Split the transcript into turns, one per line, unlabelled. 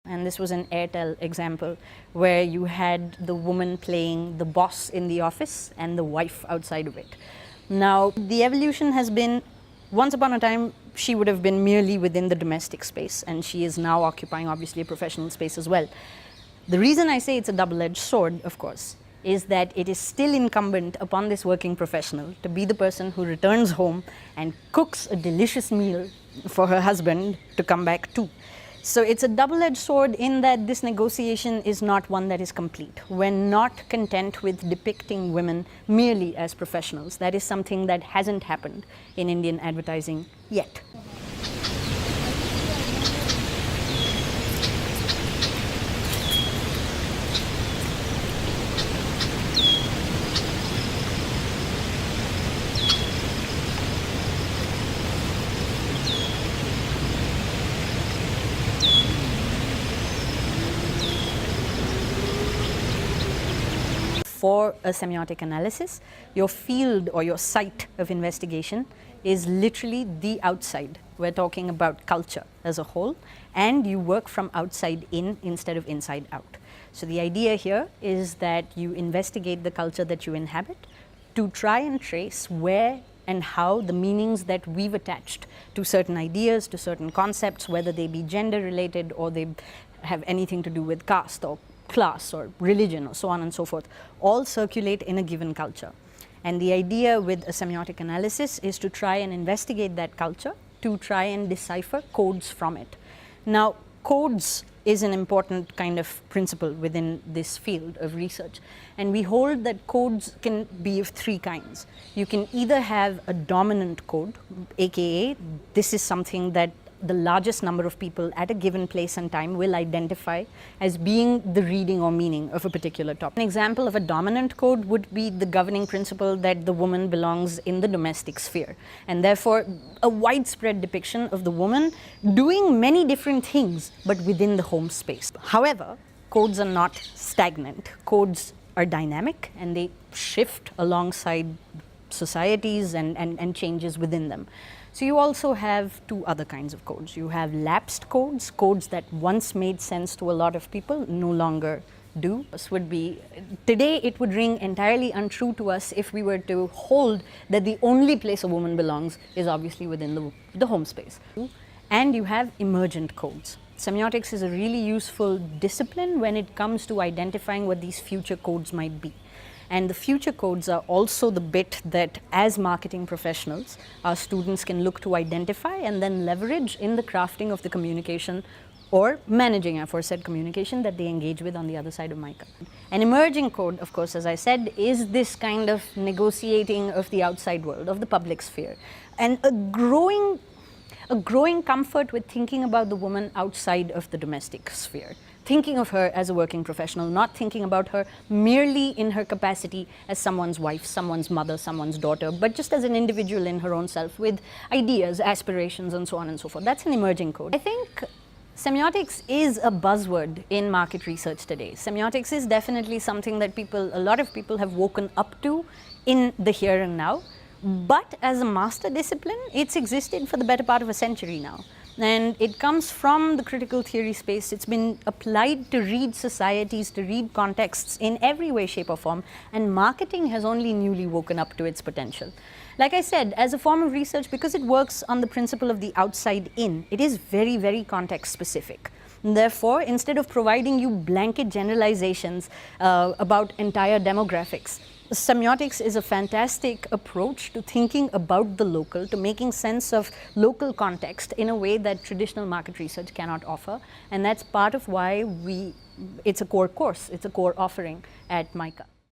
and this was an Airtel example where you had the woman playing the boss in the office and the wife outside of it. Now, the evolution has been, once upon a time, she would have been merely within the domestic space, and she is now occupying obviously a professional space as well. The reason I say it's a double-edged sword, of course, is that it is still incumbent upon this working professional to be the person who returns home and cooks a delicious meal for her husband to come back to. So it's a double-edged sword in that this negotiation is not one that is complete. We're not content with depicting women merely as professionals. That is something that hasn't happened in Indian advertising yet. For a semiotic analysis, your field or your site of investigation is literally the outside. We're talking about culture as a whole, and you work from outside in instead of inside out. So the idea here is that you investigate the culture that you inhabit to try and trace where and how the meanings that we've attached to certain ideas, to certain concepts, whether they be gender related or they have anything to do with caste or class or religion or so on and so forth, all circulate in a given culture. And the idea with a semiotic analysis is to try and investigate that culture, to try and decipher codes from it. Now, codes is an important kind of principle within this field of research, and we hold that codes can be of three kinds. You can either have a dominant code, aka this is something that the largest number of people at a given place and time will identify as being the reading or meaning of a particular topic. An example of a dominant code would be the governing principle that the woman belongs in the domestic sphere, and therefore a widespread depiction of the woman doing many different things but within the home space. However, codes are not stagnant. Codes are dynamic and they shift alongside societies and changes within them. So you also have two other kinds of codes. You have lapsed codes, codes that once made sense to a lot of people no longer do. This would be, today it would ring entirely untrue to us if we were to hold that the only place a woman belongs is obviously within the home space. And you have emergent codes. Semiotics is a really useful discipline when it comes to identifying what these future codes might be. And the future codes are also the bit that, as marketing professionals, our students can look to identify and then leverage in the crafting of the communication or managing aforesaid communication that they engage with on the other side of MICA. An emerging code, of course, as I said, is this kind of negotiating of the outside world, of the public sphere, and a growing comfort with thinking about the woman outside of the domestic sphere. Thinking of her as a working professional, not thinking about her merely in her capacity as someone's wife, someone's mother, someone's daughter, but just as an individual in her own self with ideas, aspirations, and so on and so forth. That's an emerging code. I think semiotics is a buzzword in market research today. Semiotics is definitely something that a lot of people have woken up to in the here and now. But as a master discipline, it's existed for the better part of a century now. And it comes from the critical theory space. It's been applied to read societies, to read contexts in every way, shape or form, and marketing has only newly woken up to its potential. Like I said, as a form of research, because it works on the principle of the outside in, it is very, very context specific. Therefore, instead of providing you blanket generalizations about entire demographics, semiotics is a fantastic approach to thinking about the local, to making sense of local context in a way that traditional market research cannot offer. And that's part of why it's a core course, it's a core offering at MICA.